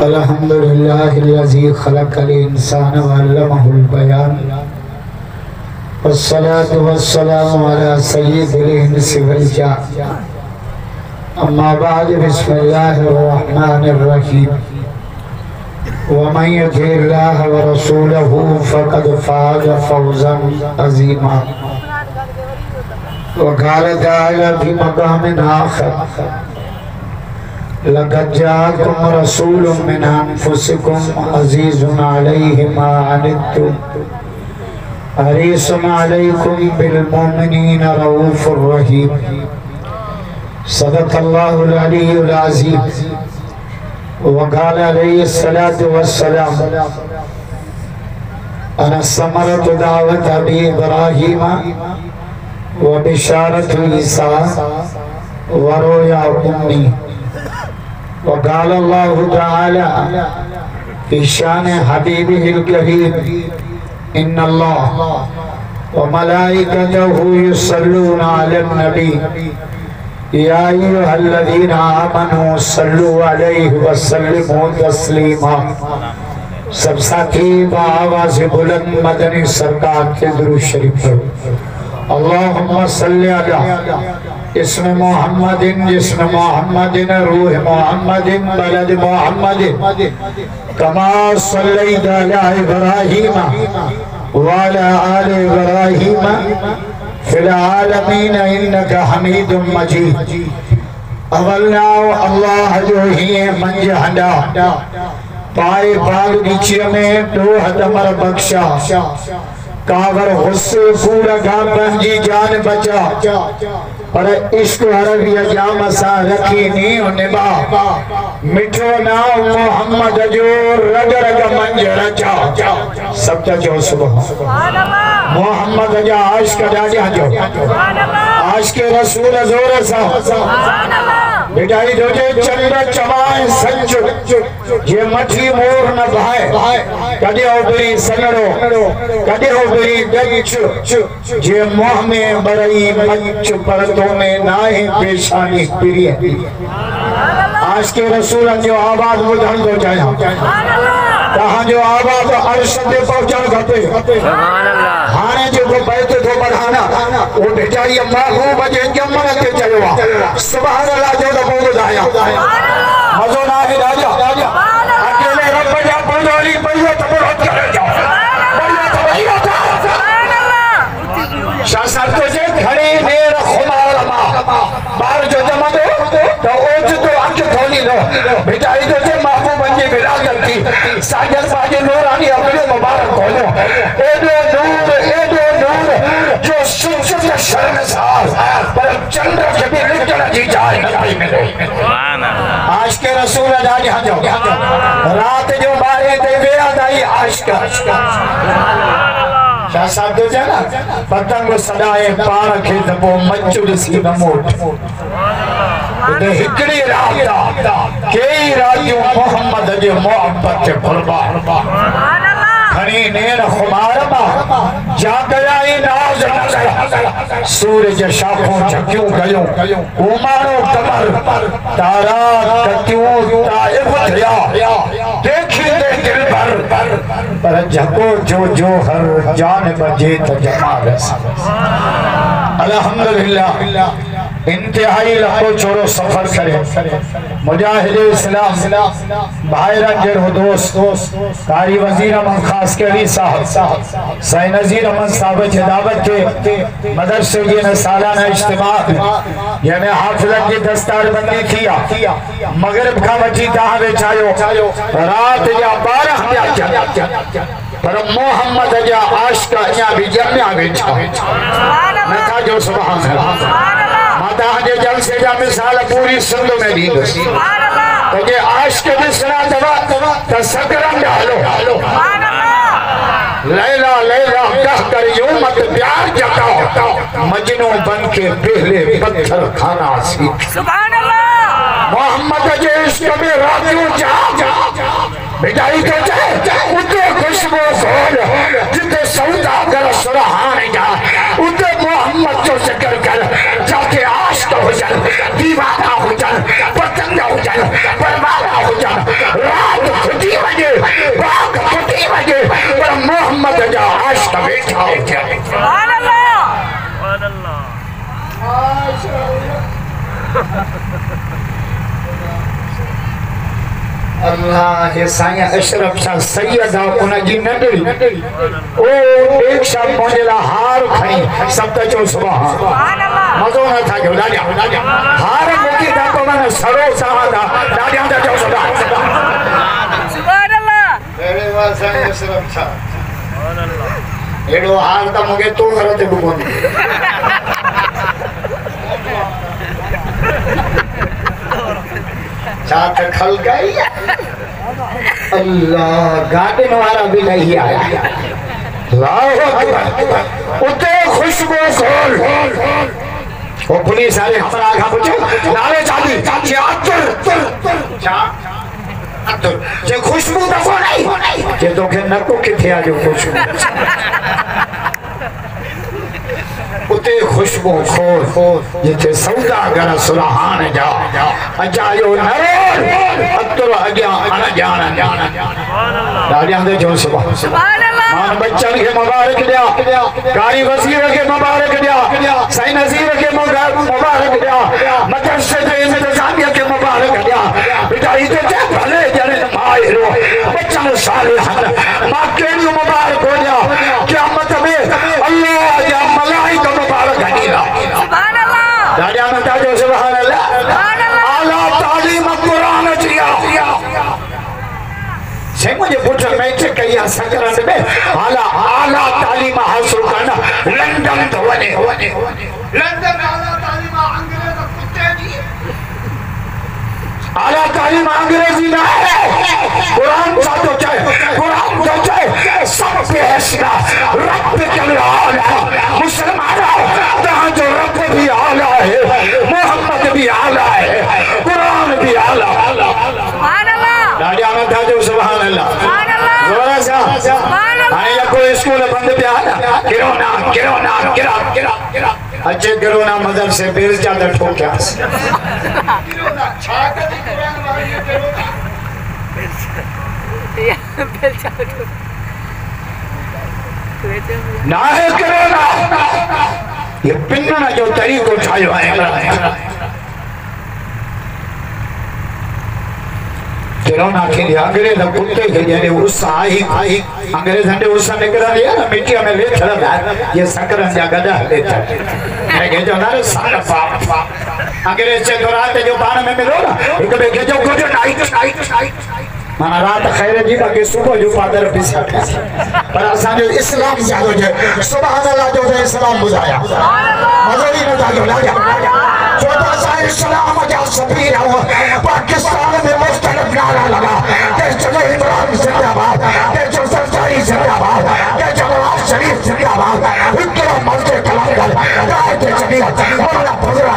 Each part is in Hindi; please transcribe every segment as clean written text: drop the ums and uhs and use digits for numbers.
अल्हम्दुलिल्लाहिल्लज़ी खलक़ल इंसान व अल्लमहुल बयान वस्सलातु वस्सलामु अला सय्यिदिल इंसी वल जान अम्मा बाद बिस्मिल्लाहिर रहमानिर रहीम वमन युतिइल्लाह व रसूलहु फ़क़द फ़ाज़ फ़ौज़न अज़ीमा वक़ाल तआला फ़ी मक़ामिन आख़र लक़द जाअकुम रसूलुम मिन अनफुसिकुम अज़ीज़ुन अलैहि मा अनित्तुम हरीसुन अलैकुम बिल मुमिनीना रऊफ़ुर रहीम। सदक़ल्लाहुल अलीयुल अज़ीम। वक़ाल अलैहिस्सलातु वस्सलाम अना समरतु दावत अबी इब्राहीम व बिशारतु ईसा व रोया उम्मी। वक़ाल अल्लाहु तआला फ़ी शान हबीबिहिल करीम इन्नल्लाह व मलाइकतहु युसल्लूना अलन नबी या अय्युहल्लज़ीना आमनू सल्लु अलैहि व सल्लिमू तस्लीमा। सब साथी आवाज़ बुलंद मदनी सरकार के दुरूद शरीफ पढ़ो। अल्लाहुम्मा सल्लि अला इस्म मुहम्मदिन जिस्म मुहम्मदिन रूह मुहम्मदिन बलद मुहम्मदिन कमा सल्लैता अला इब्राहीम व अला आलि इब्राहीम फिल आलमीन इन्नका हमीदुम मजीद। अवल्लाह अल्लाह जो ही मंज हंडा पाए बाग नीचे में दो हदमर बख्शा कावर हुस्से पूरा गाम पंजी जान बचा पर इश्क अरबिया जाम सा रखी नी निभा मिठो नाम मोहम्मद जो रग रग मंज रचा। सब जो सुभान अल्लाह मोहम्मद जा आशिक डाडिया जो आशिक रसूल जोर सा सुभान अल्लाह बिटाई दोजे चंद्र चमाए संच जे मठी मोर न भाए कदे ओबरी सनड़ो कदे ओबरी गच जे मोह में बरई मच परतों में नाहे पेशानी प्रिय। आज के रसूल जो आवाज बुधण तो चाहिए कहां जो आवाज अर्श ते पहुंचण खपे। हाणे जो बैत तो बढ़ाना वो बेचारी महबूब जे जमन ते चयो सुभान अल्लाह जो तो ॿुधाया मज़ो ना है राजा अकेले रब जा पंजोली पहियो तो बहुत करे जाओ पहियो तो शासन तो जे खड़ी देर खुमार मा बार जो जमदो तो ओज तो अंक थोली लो बेचारी तो जे महबूब जी बिलागत थी साजन साजे नूरानी अपने मुबारक खोलो एडो नूर जो सुचत शर्मसार पर चंद्र के भी निकल जी जाए नहीं मिले। आज के रसूल जाने हजो रात जो बारे ते बेरा दाई आशिक क्या साथ दो जाना पतंग सदाए पार के दबो मचुर सी नमोट ते हिकड़ी रात कई रातियों मोहम्मद जे मोहब्बत के कुर्बान खड़ी नेर खुमार जागयाई नाज नजर सूरज शाखों झकियों गयो उमारो कमर तारा कतियों ताइब थिया देखी दे दिल भर पर झको जो हर जान बजे त जमाल। अल्हम्दुलिल्लाह इंतहाई लंबो चौड़ो सफर करे मुजाहिद इस्लाम भाईरन जरो दोस्त कारी वजीर अहमद खास करी साहब सही नजीर अहमद साहब की दावत के मदरसे के न सालाना इज्तिमा यानी हाफिज़त की दस्तारबंदी किया मगरिब का वची कहां बेचायो रात या 12 पर मोहम्मद जा आशिक या भी जम्या बेचा नथा जो सुभान अल्लाह माता जे जलसे जा मिसाल पूरी सिंध में दी तो जे आशिक दिसना दवा त सकरम डालो लैला लैला कह कर यूं मत प्यार जताओ मजनू बन के पहले पत्थर खाना सीख। सुभान अल्लाह मोहम्मद जे इश्क में रातियों जा बिदाई तो जाए उते खुशबू खोल जिते सौदागर सुरहान जा उते मोहम्मद जो जिक्र कर जाके आशिक हो जाए दीवाना हो जाए पतंग हो जाए परवाना हो जाए अल्लाह हे साईं अशरफ शाह सैयद उन जी नंढड़ी ओ एक शाह मुंहिंजे हार खणी सब त चो सुभान अल्लाह मज़ो न था जो ॾाढा हार मुकी था तो मन सड़ो सां था ॾाढा त चो सुभान अल्लाह अरे वाह साईं अशरफ शाह सुभान अल्लाह एड़ो हार त मुके तो घर ते कोन चात खल गई अल्लाह गार्डन वाला भी नहीं आया उते खुशबू खोल वो पुलिस वाले हमारा आगा पूछो नाले चाबी अतर जे खुशबू दफो नहीं जे तो के नको किथे आ जो खुशबू उते खुशबू खोल जिथे सौदागर सुरहान जा अजायो नरोल अतर अग्या अनजान ॾाढा दे जो सुभान अल्लाह मान बच्चन के मुबारक दिया कारी वजीर के मुबारक दिया साईं नजीर के मुबारक दिया मदरसे के इंतजामिया के मुबारक दिया बेटा इते जे भले जने माहिरो बच्चन सालिहन मां केड़ी मुबारक हो दिया क़यामत में अल्लाह या मलाइका मुबारक हदीला सुभान अल्लाह ॾाढा मता जो सुभान अल्लाह आला तालीम कुरान जिया से मुझे पुत्र मैट्रिक कया सकरन में आला तालीम हासिल करना लंदन तो वने लंदन आला तालीम अंग्रेज कुत्ते जी आला तालीम अंग्रेजी ना है कुरान तो चाहे सब पे हसना रब के आला मुसलमान जहां जो रब भी आला है मोहम्मद भी आला है कुरान भी आला सुभान अल्लाह ॾाढा मथा जो सुभान अल्लाह सुभान अल्लाह जोरा सा सुभान अल्लाह हाणे या कोई स्कूल बंद पिया गिरो अच्छे गिरो ना मदर से बेर ज्यादा ठोक्या गिरो ना छा कदी कुरान वाली गिरो ना है गिरो ना ये पिन्ना जो तरीको ठायो है किरोना के लिए अंग्रेज कुत्ते के जने उस आई अंग्रेज हंडे उस निकल लिया ना मिट्टी में ले चला ये सकरन जा गदा लेता है के जो ना सारा बाप अंग्रेज से दोराते जो बाण में मिलो ना एक बे के जो गुड नाइट माना रात खैर जी बाकी सुबह जो फादर पिसा पर असा जो इस्लाम जानो जे सुभान अल्लाह जो इस्लाम बुझाया मज़ो ही न जानो लाजा छोटा सा इस्लाम जा सफीर पाकिस्तान में मुस्तरद नारा लगा के चलो इमरान जिंदाबाद के जो सरकारी जिंदाबाद के जवाब शरीफ जिंदाबाद इतना मर्द कलंदर गाय के चलिया बड़ा बजरा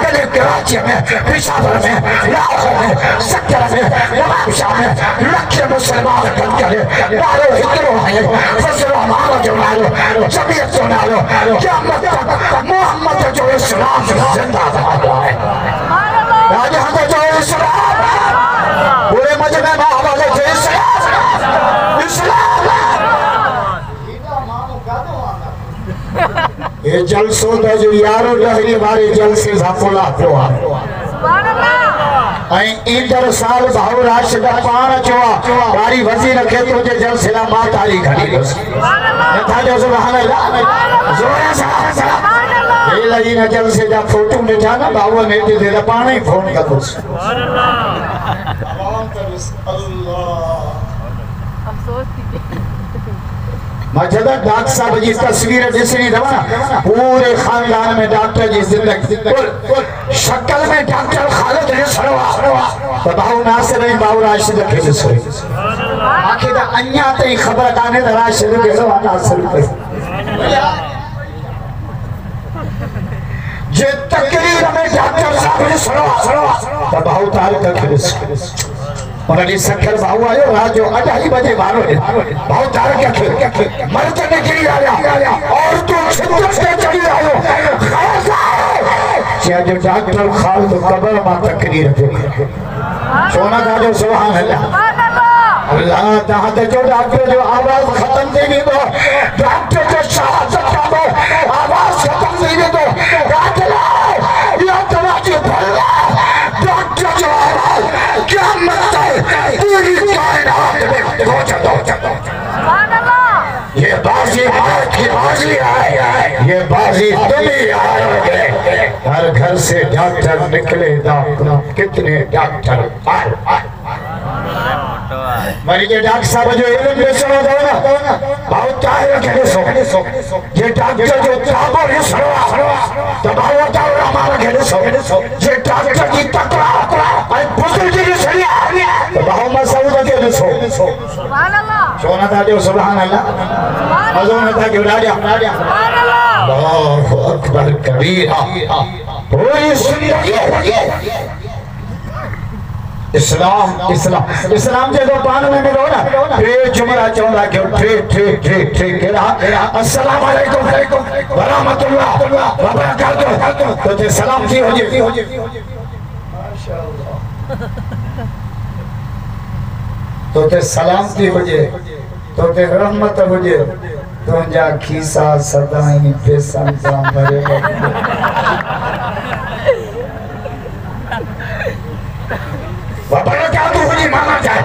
के कराची में पेशावर में लाहौर में सक्कर में नवाबशाह में लक्ष्य मुसलमान करके मारो हिंदू है फसलो मारो जो मारो जमीयत जो मारो क़यामत तक मोहम्मद जो इस्लाम जिंदाबाद है राजा का जो इस्लाम पूरे मजमे में हवाले जो इस्लाम ये जलसो दा जो यारो लहरी वाले जलसे झापोला पोआ सुभान अल्लाह इंदर साल भाव राशिद पान चवा गाड़ी वजीर के तो जे जलसे ला मां ताली घड़ी सुभान अल्लाह था जो सुभान अल्लाह जोर से सुभान अल्लाह ये लगी न जलसे जा फोटो में जाना बाबू ने दे पाण ही फोन कर दो सुभान अल्लाह अल्लाह अफसोस थी मजदा डॉक्टर साहब जी तस्वीर दिसनी दवा पूरे खानदान में डॉक्टर जी जिंदगी शक्ल में डॉक्टर खालिद ने सरवा तो बाबू नासिर ने बाबू राशिद के दिसो आखिर अन्या ते खबर काने राशिद के सवा नासिर पे जे तकरीर में डॉक्टर साहब ने सरवा तो बाबू तार के दिसो और अली सखर भाऊ आयो रात जो 2:30 बजे मारो भाऊ तार के मर्द ने गिरी आया और तू छिद्र से चली आयो क्या जो डॉक्टर खाल तो कब्र में तकरीर दे सोना का जो सुभान अल्लाह अल्लाह ताला जो डॉक्टर जो आवाज खत्म देगी तो डॉक्टर जो शहादत का दो आवाज खत्म देगी तो डॉक्टर या तवाजी भल्ला डॉक्टर जो आवाज क़यामत पूरी कायनात में पहुंचा दो। ये बाजी मौत की बाजी है, ये बाजी तुम ही हारोगे। हर घर से डॉक्टर निकले, डॉक्टर कितने डॉक्टर मरी के डॉक्टर साहब जो इल्म बेचना दो ना बहुत चाहे रखे सो ये डॉक्टर जो चाबो है सरवा तो बहुत चाहे हमारा घेरे सो ये डॉक्टर की तकरा आई बुजुर्ग की सरिया तो बहुत मसऊद के सो सुभान अल्लाह सोना था जो सुभान अल्लाह मजोना था कि राजा सुभान अल्लाह अल्लाहु अकबर कबीरा पूरी जिंदगी इस्लाम इस्लाम इस्लाम जे दो पान में मिलो ना टे जुमरा चौला के टे केड़ा अस्सलाम वालेकुम व रहमतुल्लाह व बरकातहू तो ते सलाम थी हो जे माशाअल्लाह तो ते सलाम थी हो जे तो ते रहमत हो जे तो जा खीसा सदाई पैसा जा भरे बाबा क्या तू होनी माना जाए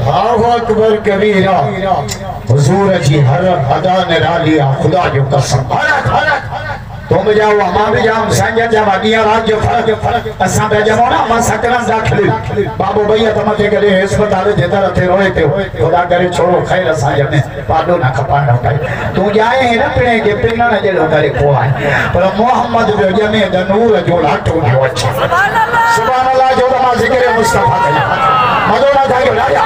अल्लाहु अकबर कबीरा हुजूर जी हर अदा निराली खुदा जो कसम तुम जाओ हम भी जाओ संजय जा वादिया रात जो फर्क असा पे जाओ ना हम सकरम दाखिल बाबू भैया तुम के करे अस्पताल जेता रथे रोए पे खुदा करे छोड़ो खैर असा जने पाडो ना खपाना तू जाए है ना पिणे के पिना न जेलो करे को है पर मोहम्मद जो जने द नूर जो लाटो जो अच्छा सुभान अल्लाह जो नमा जिक्र मुस्तफा का मदोना था के राजा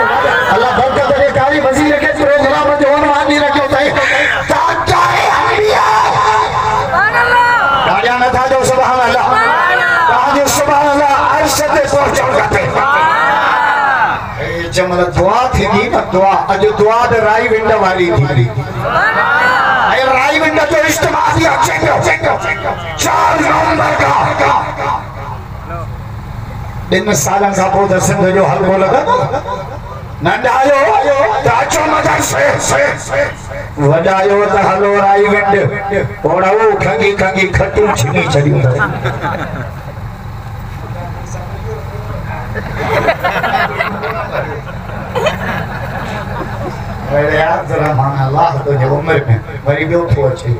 अल्लाह बरकत दे कारी वजीर के प्रोग्राम जो वादी रखो थे ताजा है अंबिया राजा न था जो सुभान अल्लाह कहा जो सुभान अल्लाह अर्श पे पहुंचो गते जमल दुआ थी ना दुआ अज दुआ दे राई विंड वाली थी आई राई विंड तो इज्तिमा दिया चेंगो 4 नवंबर का दिन सालन का पो दर्शन जो हलको लगा नंडायो ताचो मदर से वडायो त हलो राई विंड ओड़ाओ खंगी खंगी खटू छिनी चली अरे यार जरा मान अल्लाह तो जो उम्र में मरी बियो थो अच्छी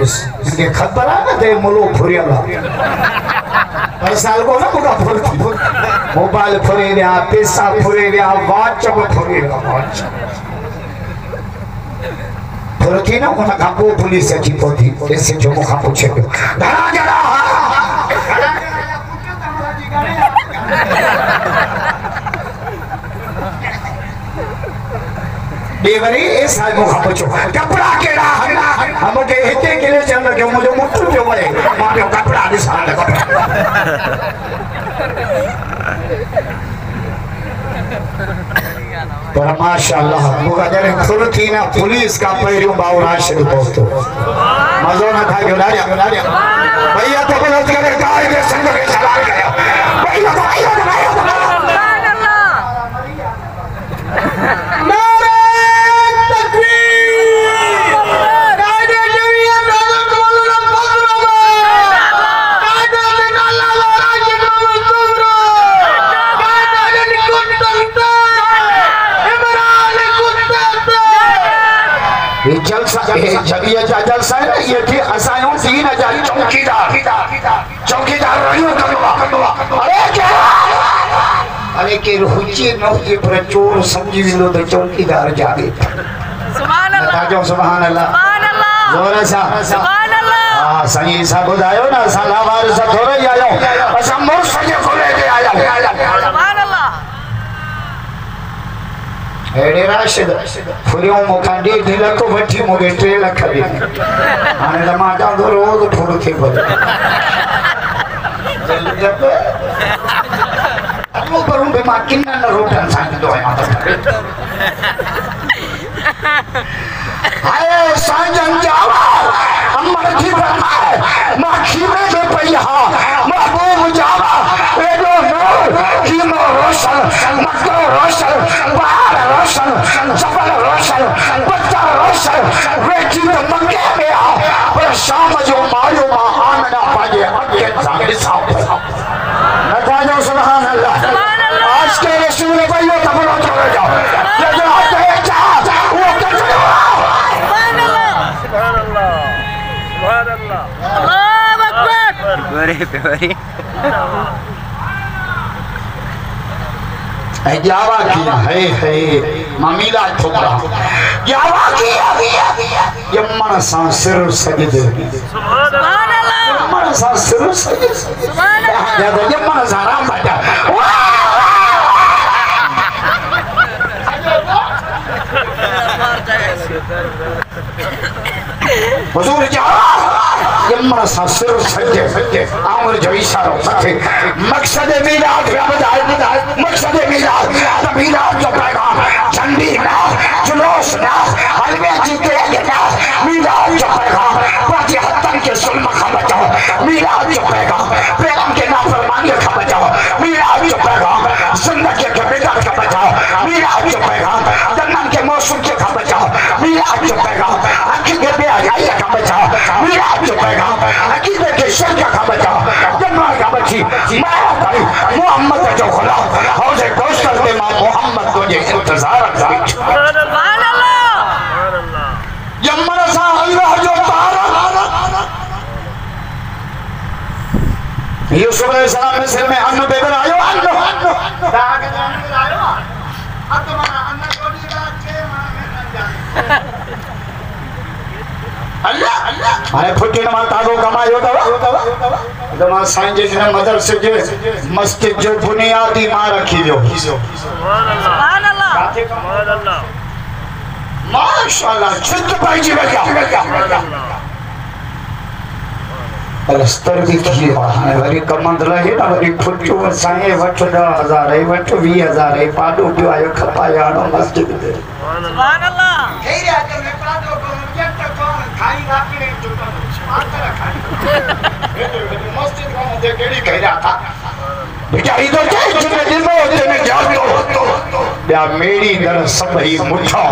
इसके खबर आ ना ते मुलो फुरिया हर साल को ना पूरा फुर मोबाइल फुरे दिया पैसा फुरे दिया वाच फुरे दिया वाच फुरती ना उन कापो पुलिस अची पहुंची ऐसे जो मुखा पूछे धरा जरा देवरी ऐसा मुखा पूछो कपड़ा केड़ा हम के हिते के लिए चल के मुझे मुट्ठू जो मरे मां जो कपड़ा दिसान कपड़ा पर माशाअल्लाह मुका जरे फुरती ना पुलिस का पैरियो बाव राशिद पहुंचो मजो ना था के राजा भैया तो गलत करे गाय के संग के चला गया भैया सुभान अल्लाह नारे तकबीर राजा जविया दादा बोलना बकरा राजा निकाला राजा को तुमरो राजा ने कुत्ता इमरान कुत्ता ये जलसा जविया जलसा है ये थी असायों 3000 चौकीदार रहियो कदवा अरे क्या अरे के रुचि नौकी पर चोर समझी लो तो चौकीदार जागे सुभान अल्लाह जो सुभान अल्लाह जोर सा सुभान अल्लाह हां सही सा बुधायो ना सलावार सा थोड़े ही आयो असा मुर्शद को लेके आया सुभान अल्लाह एडे राशिद फुरियो मोकांडी दिल को वठी मोगे 3 लाख दी हाने टमाटा दो रोज फुर थे बोल जब वो करूं बे मां किन्ना न रोटन सांग दो है माता हाय सांजन जावा अमर जी ब्रह्मा माखी में जो पहिया महबूब जावा ए जो कीमो रोशन, मक्को रोशन, बाहर रोशन, जबल रोशन, बच्चा रोशन, बेटी तो मक्के में आ, पर शाम जो मारो माँ आमना पाजे अक्के जाने साथ। नताजो सुभान अल्लाह। आज के रसूल भाइयों तबलो चले जाओ। ये जो आते हैं चाह, वो कर दो। सुभान अल्लाह, सुभान अल्लाह, सुभान अल्लाह, अल्लाह अकबर। गोरे प्यारे। यावा की है ममीला थोड़ा यावा की यमन सा सिर सजदे सुभान अल्लाह, यमन सा सिर सजदे सुभान अल्लाह, यमन सा राम बजा हुजूर जावा यमन सा सिर सजदे आमर जो इशारा मथे मकसद मिलाद मकसद मिलाद मिलाद जो पैगाम झंडी ना जुलूस ना हलवे जीते ना मिलाद जो पैगाम बाजी हत्तन के सुल्म का बचाओ मिलाद जो पैगाम प्रेम के नाफरमानी का बचाओ मिलाद जो पैगाम जिंदगी के बिदअत का बचाओ मिलाद जो पैगाम जन्नत के मौसम के का बचाओ मिलाद जो पैगाम हकीकत के बेहयाई का बचाओ मिलाद जो पैगाम हकीकत के शर का बचाओ जन्नत का बची मैं भाई मोहम्मद जो खुदा हौजे कौशल में मां मोहम्मद तुझे इंतजार करी सुभान अल्लाह, सुभान अल्लाह, यमन सा अल्लाह जो तारा यूसुफ अलैहिस्सलाम मिस्र में अन्न बेगर आयो अन्न दाग जाने आयो अब तुम्हारा अन्न कोनी का के अल्लाह अल्लाह अरे फुटी न माता को कमायो दमा साईं जी ने मदरसे जे मस्जिद जो बुनियादी मां रखी जो सुभान अल्लाह, सुभान अल्लाह, सुभान अल्लाह, माशाअल्लाह चित भाई जी में क्या रस्तर भी की है वरी कमंद रहे ना वरी फुटो साईं वठ 10,000 है वठ 20,000 है पाडो पियो आयो खपाया नो मस्जिद दे सुभान अल्लाह, घेरिया के में पाडो को जट को खाई राखी चुका मात्र खाई मस्जिद को दे केड़ी घेरिया था बेचारी तो जितने दिन में उतने जाबियो या मेरी दर सबई मुठा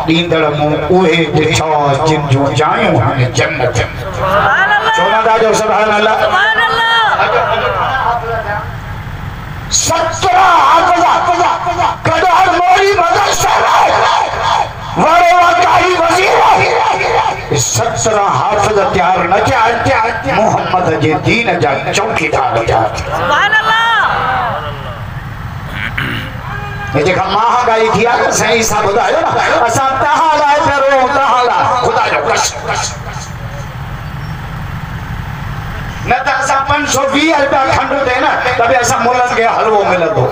दींदड़ मु उहे दिछा जिन जो जायो हने जन्नत सुभान अल्लाह, सोना दाजो सुभान अल्लाह सुभान अल्लाह, 17 हाफिज़ा कदार मोरी मदरसा वरे वाकाई वजीर 17 हाफिज़ तैयार न थिया मोहम्मद जे दीन जा चौकीदार जा सुभान अल्लाह, ये जेका महागाई थी आ सही सा बुधायो ना असा तहा लाए करो तहा खुदा जो कसम न त असा 520 रुपया खंड दे ना तबे असा मुलन के हलवो मिलंदो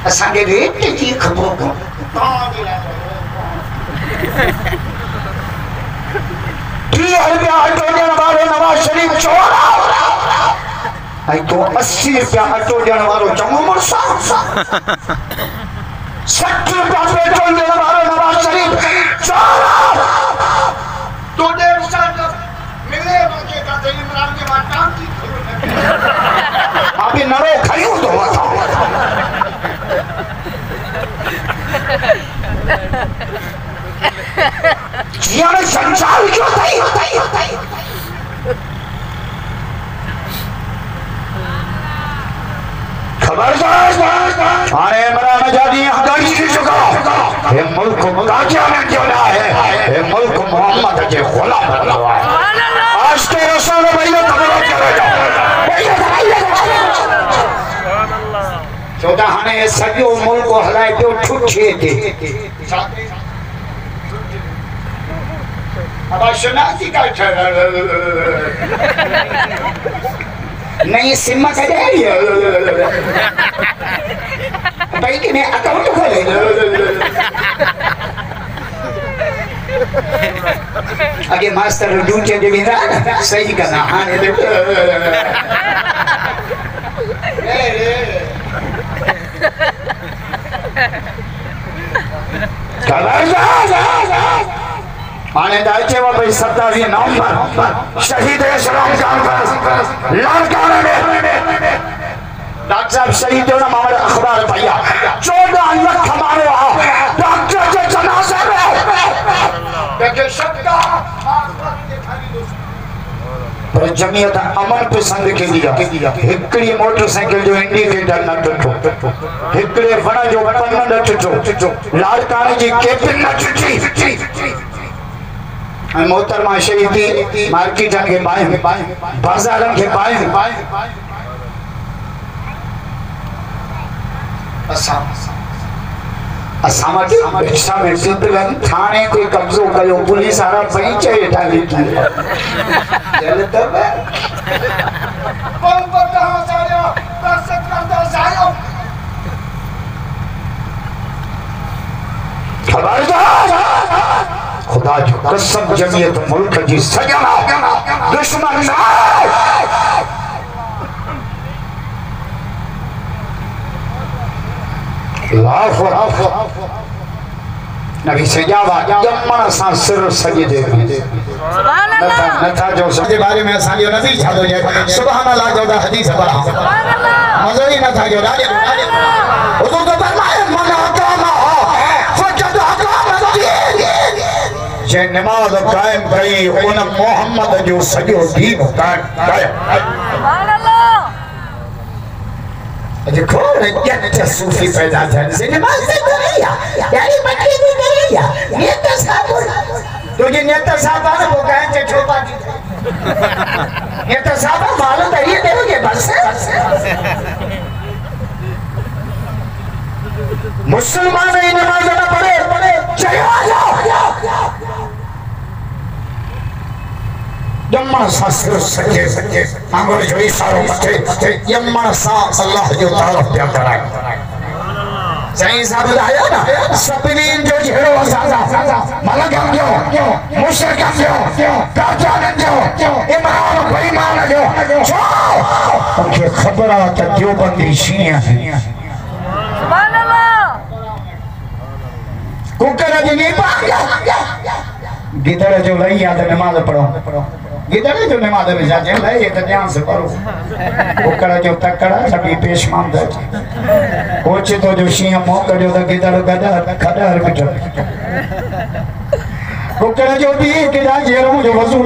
असा के रेट की खबो को रुपया अटो ॾियण वारो नवाज शरीफ चोरा ऐं तो 80 रुपया अटो ॾियण वारो चङो मुड़सा 60 रुपया पेट्रोल ॾियण वारो नवाज शरीफ चोरा तो 1.5 साल मिले मुझे कहते इमरान के बाद काम की अभी नरो खरियो तो जियाने संसार क्यों थई खबरदार अरे इमरान जादी हदारी की चुका ये मुल्क काजिया में क्यों ना है ये मुल्क मोहम्मद के गुलाम बना हुआ है सुभान अल्लाह, आज के रसूल भैया तबलो चले जाओ भैया सुभान अल्लाह, चौथा हाने सॼो मुल्क हलाए पियो ठुठे ते अब शनाती का नहीं सिम्मा का जारी भाई के मैं अकाउंट खोले आगे मास्टर ड्यूटी दे बिना सही करना हाने दे आने दायचे वो भाई 27 नवंबर शहीद इस्लाम कॉन्फ्रेंस लाड़काने में डॉक्टर साहब शहीद होना हमारे अखबार भैया 14 लाख हमारे वहाँ डॉक्टर के जनाजे में देखिए शब्दा पर जमीयत अमन पसंद के लिए हिकड़ी मोटरसाइकिल जो इंडिकेटर न टुटो हिकड़े वण जो पन्न न टुटो लाड़काने जी केबिन न टुटी मोहतरमा शहीदी मार्केट के बाएं बाजार के बाएं असामती भिक्षा में सिद्धगंज थाने कोई कब्जो कयो पुलिस आरा पहुंचे डाली की चल तब कौन पता हो जायो दर्शक करता जायो खबरदार खुदा जो कसम जमीयत मुल्क जी सजना दुश्मन ना नबी से जावा यमन सा सिर सजदे में सुभान अल्लाह नथा जो सबके बारे में असालियो नबी छादो जे सुभान अल्लाह जो दा हदीस बड़ा सुभान अल्लाह मजो ही नथा जो राजे हुजूर तो फरमाए मन अकामा फजद अकामा जे नमाज कायम कई उन मोहम्मद जो सजो दीन कायम सुभान अल्लाह देखो क्या सूफी पैदा थे से नमाज से करिया यानी बच्चे भी करिया नियत साहब तो ये नियत साहब ना वो कहें जे छोपा जी नियत साहब मालूम है ये देखोगे बस मुसलमान ही नमाज ना पढ़े चलो आ जाओ यमन सा सिर सजे आंगुर जो इशारो मथे यमन सा अल्लाह जो तारीफ प्या कराए सही साहब आया ना सपनीन जो झेड़ो साजा मलकम जो मुशरकम जो काचान जो इमाम बेईमान जो उनके खबर आता देवबंदी शिया है सुभान अल्लाह कुकर जी नहीं पाया गिदड़ जो लई याद नमाज पढ़ो गिदड़ जो नमाज में जाते हैं ये तो ध्यान से पढ़ो कुकर जो तकड़ा सभी पेशमान दे कोच तो जो शिया मोक जो तो गिदड़ गदा खड़ा हर बिठो कुकर जो भी गिदड़ जेरो जो वजू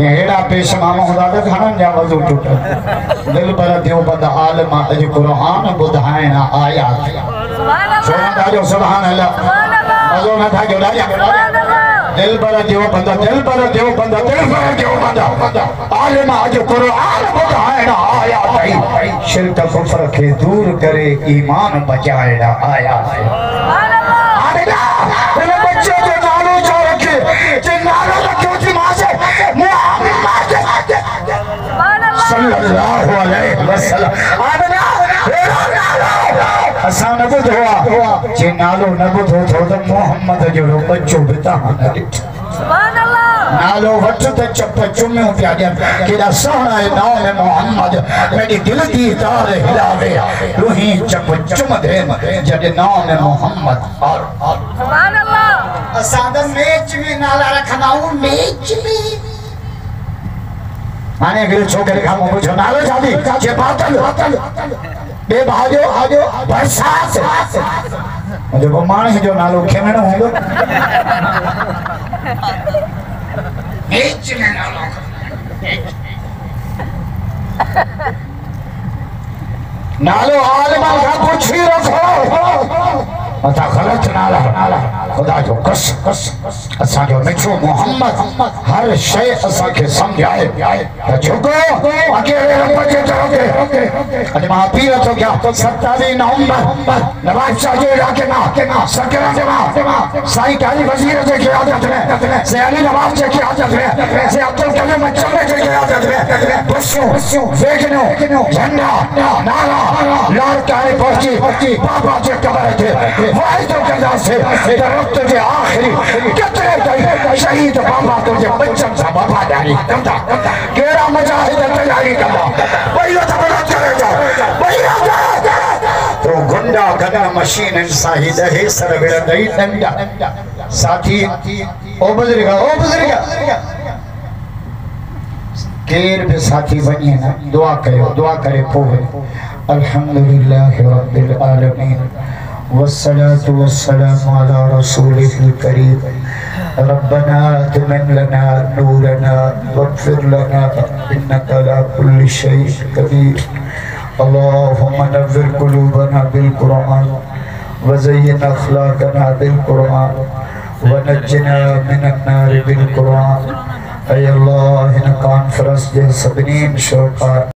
ये हेड़ा पेशमान होदा तो खानन जा वजू टूट दिल पर देव बद आलम अज कुरान बुधाए ना आया सुभान अल्लाह मजो ना था जो राजा दिल पर देव बंदा दिल पर देव बंदा दिल पर देव बंदा आलिम आज कुरान बुधाए ना आया भाई शिरक कुफर के दूर करे ईमान बचाए ना आया सुभान अल्लाह मेरे बच्चे के नालों जो रखे जे नालों रखे उसी मां से मोहम्मद सुभान अल्लाह सल्लल्लाहु अलैहि वसल्लम आमना असा न बुधवा जे नालो न बुधो तो मोहम्मद जो बच्चो बिता सुभान अल्लाह नालो वठ त चप चुम्यो पिया केड़ा सोहना है नाम है मोहम्मद मेरी दिल दी तार हिलावे रूही चप चुम दे जदे नाम है मोहम्मद और सुभान अल्लाह असा द मैच में नाला रखनाऊ मैच में माने अगर छोकरे का मुंह जो नालो जादी जे बातल बे भाजो आजो बरसात मुझे वो माने जो नालो खेमण होंगे बीच में नालो नालो आलमा का पूछी रखो अता गलत नाला खुदा जो कस असा जो मिठो मोहम्मद हर शय असा के समझाए त झुको अकेले रब जे चलोगे अज मां पीर तो क्या 27 नवंबर नवाब शाह जो इलाके ना सकरा जमा साईं काली वजीर जे के आदत है से अली नवाब जे के आदत है से अब्दुल कलाम मचले जे के आदत है बसो वेगनो झंडा नारा लाल काले पहुंची बाबा जे कबर थे वाई तो कदा से रक्त के आखिरी कितने शहीद बाबा तुझे बच्चन सा बाबा डाली कमता केरा मुजाहिद तैयारी कमा भैया थपड़ा चलेगा भैया तो गुंडा गदा मशीन साहिद है सर बेड़ा दई डंडा साथी ओ बुजुर्गा केर पे साथी बनिए ना दुआ करे पोवे अल्हम्दुलिल्लाह रब्बिल आलमीन वस्सलातु वस्सलामु अला रसूलिल करीम रब्बना अतमिम लना नूरना वग़फिर लना इन्नका अला कुल्लि शैइन क़दीर अल्लाहुम्मा नव्विर क़ुलूबना बिल कुरान वज़य्यिन अख़लाक़ना बिल कुरान वनज्जिना मिनन नार बिल कुरान ऐ अल्लाह इन कॉन्फ्रेंस जे सभिनी शौक़ात